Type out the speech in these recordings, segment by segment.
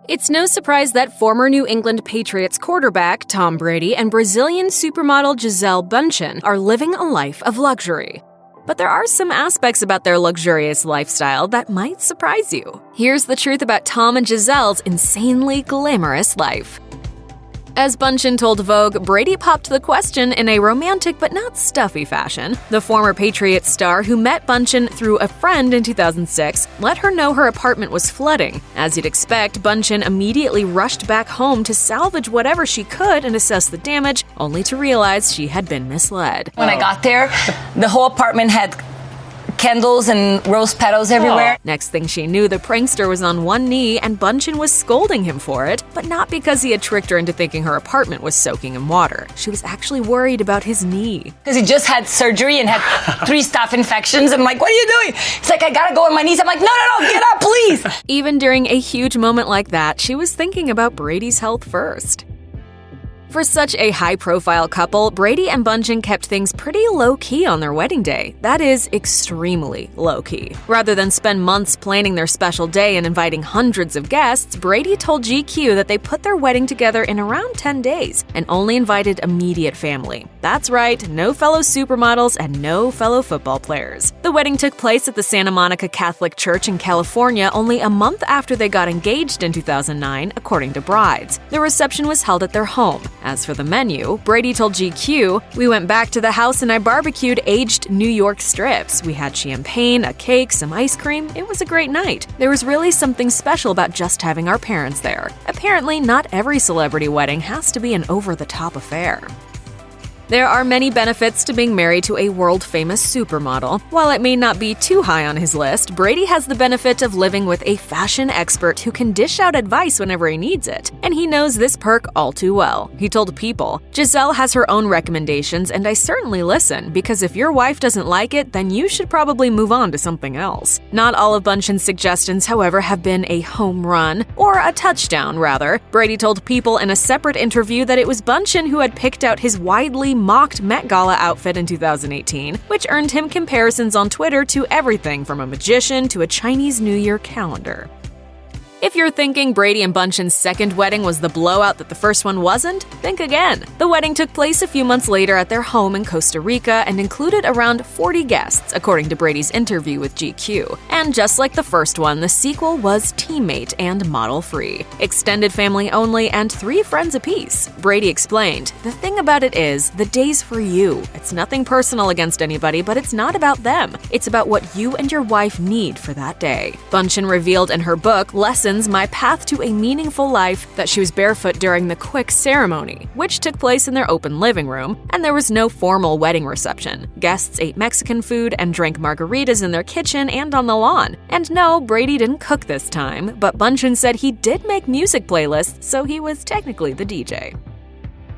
It's no surprise that former New England Patriots quarterback Tom Brady and Brazilian supermodel Gisele Bundchen are living a life of luxury. But there are some aspects about their luxurious lifestyle that might surprise you. Here's the truth about Tom and Gisele's insanely glamorous life. As Bundchen told Vogue, Brady popped the question in a romantic but not stuffy fashion. The former Patriots star, who met Bundchen through a friend in 2006, let her know her apartment was flooding. As you'd expect, Bundchen immediately rushed back home to salvage whatever she could and assess the damage, only to realize she had been misled. When I got there, the whole apartment had candles and rose petals everywhere. Next thing she knew, the prankster was on one knee and Bundchen was scolding him for it, but not because he had tricked her into thinking her apartment was soaking in water. She was actually worried about his knee. Because he just had surgery and had 3 staph infections. I'm like, what are you doing? He's like, I gotta go on my knees. I'm like, no, get up, please. Even during a huge moment like that, she was thinking about Brady's health first. For such a high-profile couple, Brady and Bundchen kept things pretty low-key on their wedding day. That is, extremely low-key. Rather than spend months planning their special day and inviting hundreds of guests, Brady told GQ that they put their wedding together in around 10 days and only invited immediate family. That's right, no fellow supermodels and no fellow football players. The wedding took place at the Santa Monica Catholic Church in California only a month after they got engaged in 2009, according to brides. The reception was held at their home. As for the menu, Brady told GQ, "We went back to the house and I barbecued aged New York strips. We had champagne, a cake, some ice cream. It was a great night. There was really something special about just having our parents there." Apparently, not every celebrity wedding has to be an over-the-top affair. There are many benefits to being married to a world-famous supermodel. While it may not be too high on his list, Brady has the benefit of living with a fashion expert who can dish out advice whenever he needs it, and he knows this perk all too well. He told People, "Gisele has her own recommendations, and I certainly listen, because if your wife doesn't like it, then you should probably move on to something else." Not all of Bundchen's suggestions, however, have been a home run, or a touchdown, rather. Brady told People in a separate interview that it was Bundchen who had picked out his widely mocked Met Gala outfit in 2018, which earned him comparisons on Twitter to everything from a magician to a Chinese New Year calendar. If you're thinking Brady and Bundchen's second wedding was the blowout that the first one wasn't, think again. The wedding took place a few months later at their home in Costa Rica and included around 40 guests, according to Brady's interview with GQ. And just like the first one, the sequel was teammate and model-free. Extended family only and 3 friends apiece. Brady explained, "The thing about it is, the day's for you. It's nothing personal against anybody, but it's not about them. It's about what you and your wife need for that day." Bundchen revealed in her book, Lessons: My Path to a Meaningful Life, that she was barefoot during the quick ceremony, which took place in their open living room, and there was no formal wedding reception. Guests ate Mexican food and drank margaritas in their kitchen and on the lawn. And no, Brady didn't cook this time, but Bundchen said he did make music playlists, so he was technically the DJ.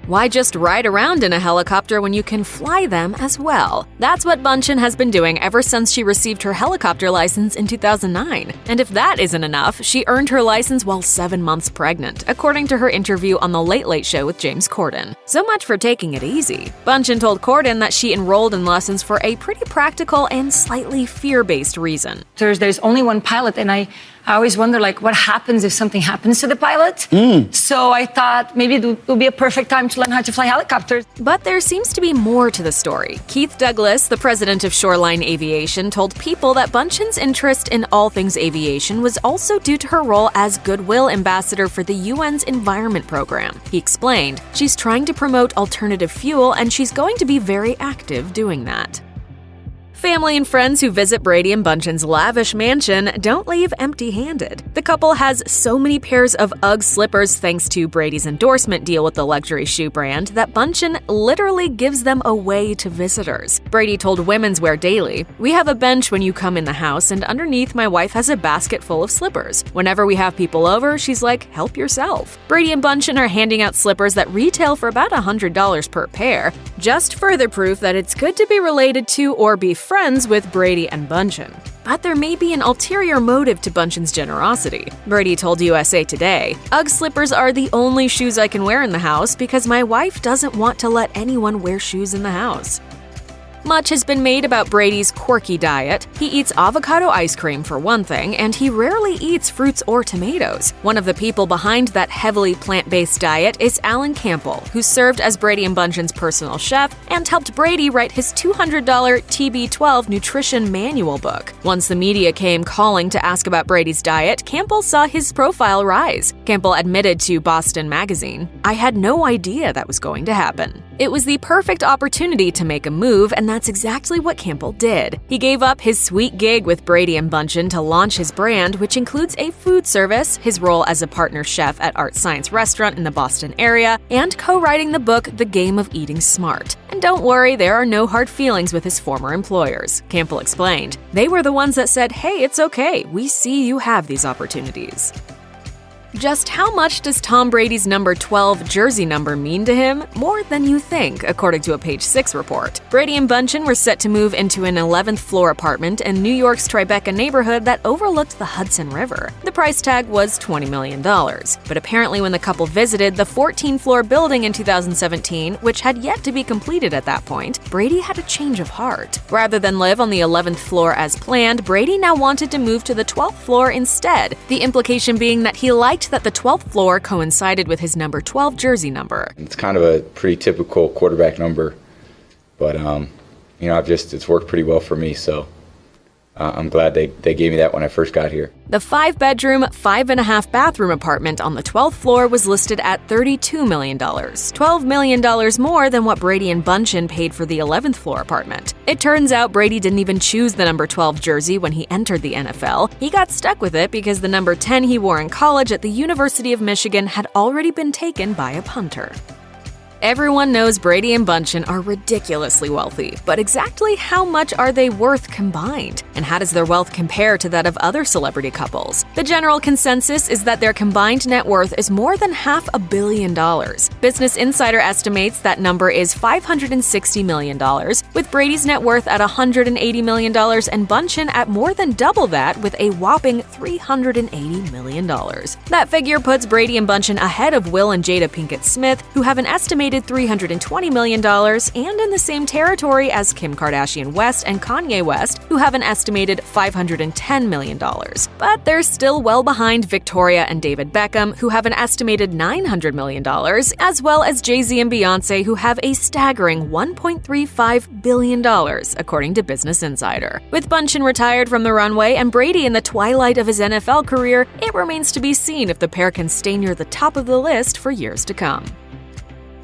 Why just ride around in a helicopter when you can fly them as well? That's what Bundchen has been doing ever since she received her helicopter license in 2009. And if that isn't enough, she earned her license while 7 months pregnant, according to her interview on The Late Late Show with James Corden. So much for taking it easy. Bundchen told Corden that she enrolled in lessons for a pretty practical and slightly fear-based reason. There's only one pilot, and I always wonder, what happens if something happens to the pilot? So I thought maybe it would be a perfect time to learn how to fly helicopters. But there seems to be more to the story. Keith Douglas, the president of Shoreline Aviation, told People that Bundchen's interest in all things aviation was also due to her role as Goodwill Ambassador for the UN's Environment Program. He explained, "She's trying to promote alternative fuel, and she's going to be very active doing that." Family and friends who visit Brady and Bundchen's lavish mansion don't leave empty-handed. The couple has so many pairs of Uggs slippers thanks to Brady's endorsement deal with the luxury shoe brand that Bundchen literally gives them away to visitors. Brady told Women's Wear Daily, "We have a bench when you come in the house, and underneath my wife has a basket full of slippers. Whenever we have people over, she's like, help yourself." Brady and Bundchen are handing out slippers that retail for about $100 per pair. Just further proof that it's good to be related to or be friends with Brady and Bundchen. But there may be an ulterior motive to Bundchen's generosity. Brady told USA Today, "Ugg slippers are the only shoes I can wear in the house because my wife doesn't want to let anyone wear shoes in the house." Much has been made about Brady's quirky diet. He eats avocado ice cream for one thing, and he rarely eats fruits or tomatoes. One of the people behind that heavily plant-based diet is Alan Campbell, who served as Brady and Bunchen's personal chef and helped Brady write his $200 TB12 nutrition manual book. Once the media came calling to ask about Brady's diet, Campbell saw his profile rise. Campbell admitted to Boston Magazine, "I had no idea that was going to happen." It was the perfect opportunity to make a move, and that's exactly what Campbell did. He gave up his sweet gig with Brady and Bunchen to launch his brand, which includes a food service, his role as a partner chef at Art Science Restaurant in the Boston area, and co-writing the book The Game of Eating Smart. And don't worry, there are no hard feelings with his former employers. Campbell explained, "They were the ones that said, 'Hey, it's okay, we see you have these opportunities.'" Just how much does Tom Brady's number 12 jersey number mean to him? More than you think, according to a Page 6 report. Brady and Bunchen were set to move into an 11th floor apartment in New York's Tribeca neighborhood that overlooked the Hudson River. The price tag was $20 million. But apparently when the couple visited the 14-floor building in 2017, which had yet to be completed at that point, Brady had a change of heart. Rather than live on the 11th floor as planned, Brady now wanted to move to the 12th floor instead, the implication being that he liked that the 12th floor coincided with his number 12 jersey number. It's kind of a pretty typical quarterback number, but it's worked pretty well for me, so I'm glad they gave me that when I first got here. The 5-bedroom, 5.5-bathroom apartment on the 12th floor was listed at $32 million, $12 million more than what Brady and Bunchen paid for the 11th floor apartment. It turns out Brady didn't even choose the number 12 jersey when he entered the NFL. He got stuck with it because the number 10 he wore in college at the University of Michigan had already been taken by a punter. Everyone knows Brady and Bunchen are ridiculously wealthy, but exactly how much are they worth combined? And how does their wealth compare to that of other celebrity couples? The general consensus is that their combined net worth is more than $500 million. Business Insider estimates that number is $560 million, with Brady's net worth at $180 million and Bunchen at more than double that with a whopping $380 million. That figure puts Brady and Bunchen ahead of Will and Jada Pinkett Smith, who have an estimated $320 million, and in the same territory as Kim Kardashian West and Kanye West, who have an estimated $510 million. But they're still well behind Victoria and David Beckham, who have an estimated $900 million, as well as Jay-Z and Beyonce, who have a staggering $1.35 billion, according to Business Insider. With Bunchen retired from the runway and Brady in the twilight of his NFL career, it remains to be seen if the pair can stay near the top of the list for years to come.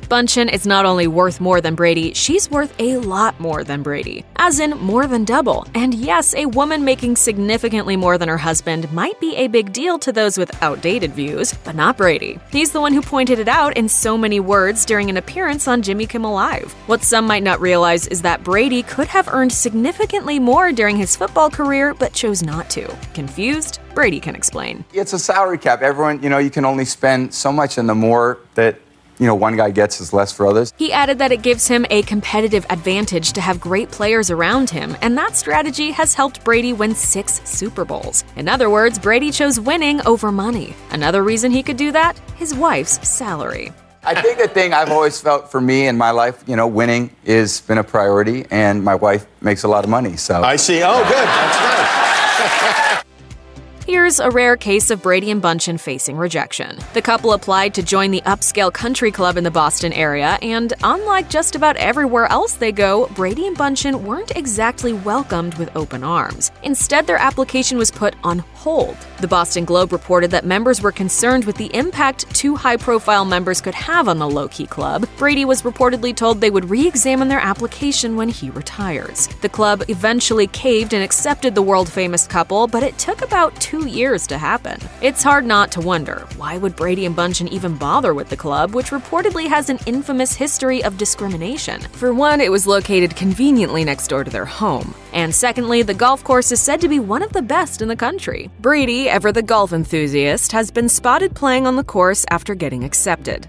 Bunchen is not only worth more than Brady, she's worth a lot more than Brady, as in more than double. And yes, a woman making significantly more than her husband might be a big deal to those with outdated views, but not Brady. He's the one who pointed it out in so many words during an appearance on Jimmy Kimmel Live. What some might not realize is that Brady could have earned significantly more during his football career, but chose not to. Confused? Brady can explain. It's a salary cap. Everyone, you can only spend so much, and the more that one guy gets is less for others. He added that it gives him a competitive advantage to have great players around him, and that strategy has helped Brady win 6 Super Bowls. In other words, Brady chose winning over money. Another reason he could do that? His wife's salary. I think the thing I've always felt for me in my life, winning has been a priority, and my wife makes a lot of money, so. I see. Oh, good. That's nice. Here's a rare case of Brady and Bunchen facing rejection. The couple applied to join the upscale country club in the Boston area, and unlike just about everywhere else they go, Brady and Bunchen weren't exactly welcomed with open arms. Instead, their application was put on hold. The Boston Globe reported that members were concerned with the impact 2 high-profile members could have on the low-key club. Brady was reportedly told they would re-examine their application when he retires. The club eventually caved and accepted the world-famous couple, but it took about 2 years to happen. It's hard not to wonder, why would Brady and Bunchen even bother with the club, which reportedly has an infamous history of discrimination? For one, it was located conveniently next door to their home. And secondly, the golf course is said to be one of the best in the country. Brady, ever the golf enthusiast, has been spotted playing on the course after getting accepted.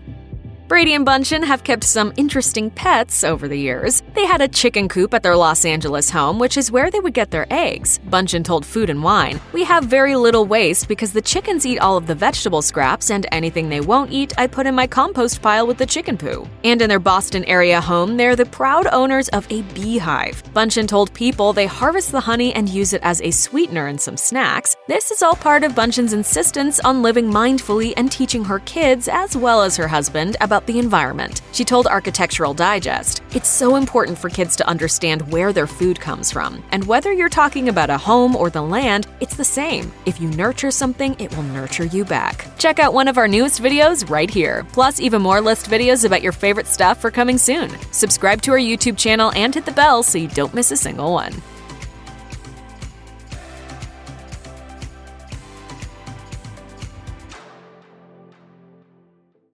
Brady and Bundchen have kept some interesting pets over the years. They had a chicken coop at their Los Angeles home, which is where they would get their eggs. Bundchen told Food and Wine, "We have very little waste because the chickens eat all of the vegetable scraps, and anything they won't eat I put in my compost pile with the chicken poo." And in their Boston area home, they're the proud owners of a beehive. Bundchen told People they harvest the honey and use it as a sweetener in some snacks. This is all part of Bundchen's insistence on living mindfully and teaching her kids, as well as her husband, about the environment. She told Architectural Digest, "It's so important for kids to understand where their food comes from. And whether you're talking about a home or the land, it's the same. If you nurture something, it will nurture you back." Check out one of our newest videos right here. Plus, even more list videos about your favorite stuff are coming soon. Subscribe to our YouTube channel and hit the bell so you don't miss a single one.